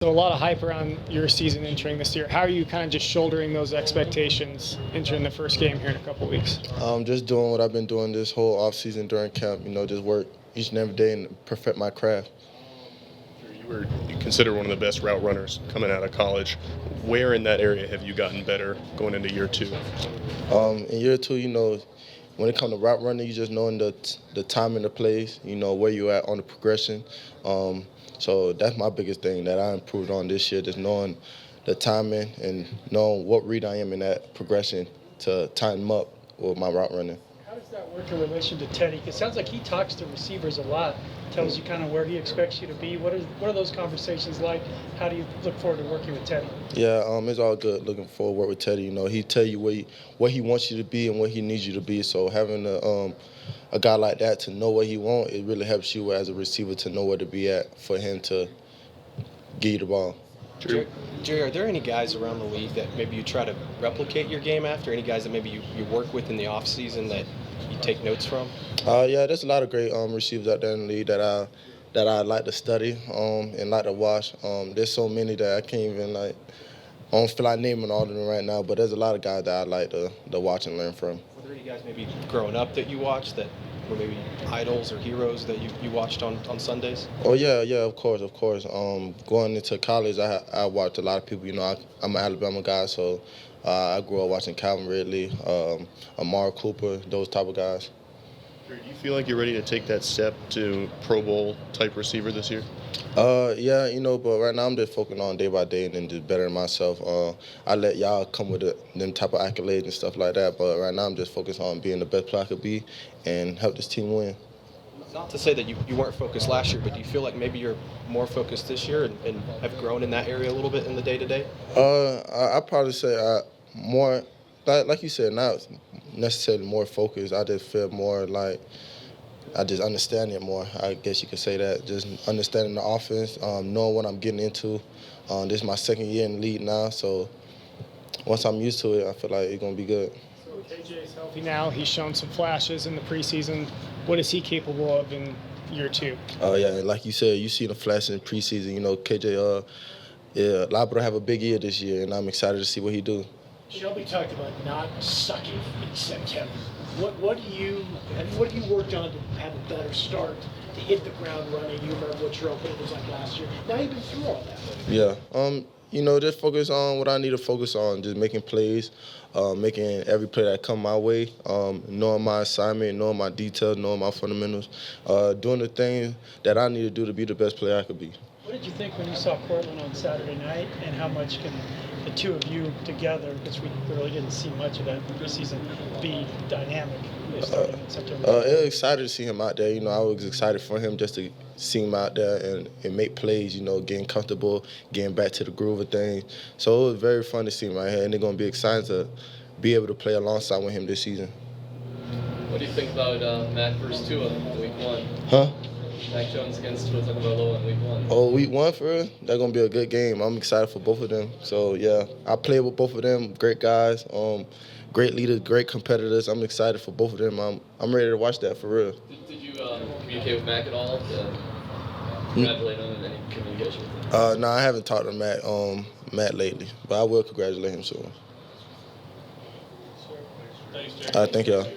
So a lot of hype around your season entering this year. How are you kind of just shouldering those expectations entering the first game here in a couple weeks? Just doing what I've been doing this whole offseason during camp, just work each and every day and perfect my craft. You were considered one of the best route runners coming out of college. Where in that area have you gotten better going into year two? In year two, when it comes to route running, you just knowing the time and the plays, where you at on the progression. So that's my biggest thing that I improved on this year, just knowing the timing and knowing what read I am in that progression to time them up with my route running. How does that work in relation to Teddy? Because it sounds like he talks to receivers a lot, tells you kind of where he expects you to be. What are those conversations like? How do you look forward to working with Teddy? Yeah, it's all good looking forward to work with Teddy. He tell you what he wants you to be and what he needs you to be. So having a guy like that to know what he wants, it really helps you as a receiver to know where to be at for him to give you the ball. Jerry, are there any guys around the league that maybe you try to replicate your game after? Any guys that maybe you work with in the offseason that you take notes from? Yeah, there's a lot of great receivers out there in the league that I like to study and like to watch. There's so many that I can't even I don't feel like naming all of them right now, but there's a lot of guys that I like to watch and learn from. Were there any guys maybe growing up that you watched that were maybe idols or heroes that you watched on Sundays? Oh, yeah, of course. Going into college, I watched a lot of people. I'm an Alabama guy, so I grew up watching Calvin Ridley, Amari Cooper, those type of guys. Do you feel like you're ready to take that step to Pro Bowl type receiver this year? Yeah, but right now I'm just focusing on day by day and then just bettering myself. I let y'all come with them type of accolades and stuff like that, but right now I'm just focused on being the best player I could be and help this team win. Not to say that you weren't focused last year, but do you feel like maybe you're more focused this year and have grown in that area a little bit in the day-to-day? I'd probably say more, like you said, not necessarily more focused. I just feel more like I just understand it more. I guess you could say that. Just understanding the offense, knowing what I'm getting into. This is my second year in the league now, so once I'm used to it, I feel like it's going to be good. So KJ is healthy now. He's shown some flashes in the preseason. What is he capable of in year two? Yeah, like you said, you see the flash in preseason. KJ, liable to have a big year this year, and I'm excited to see what he do. Shelby talked about not sucking in September. What do you worked on to have a better start, to hit the ground running? You remember what your opening was like last year. Now you've been through all that. Yeah. Just focus on what I need to focus on, just making plays, making every play that come my way, knowing my assignment, knowing my details, knowing my fundamentals, doing the things that I need to do to be the best player I could be. What did you think when you saw Cortland on Saturday night, and how much can the two of you together, because we really didn't see much of that in the preseason, be dynamic starting in September? I was excited to see him out there. I was excited for him just to see him out there and make plays, getting comfortable, getting back to the groove of things. So it was very fun to see him out here, and they're going to be excited to be able to play alongside with him this season. What do you think about Mac versus Tua in week one? Huh? Mac Jones against Tua Tagovailoa in week one. Oh, week one for real? That's going to be a good game. I'm excited for both of them. So, yeah, I played with both of them. Great guys, great leaders, great competitors. I'm excited for both of them. I'm ready to watch that for real. Did you communicate with Mac at all to congratulate him and any communication with him? No, I haven't talked to Matt lately, but I will congratulate him soon. Thanks, Jerry. All right, thank y'all.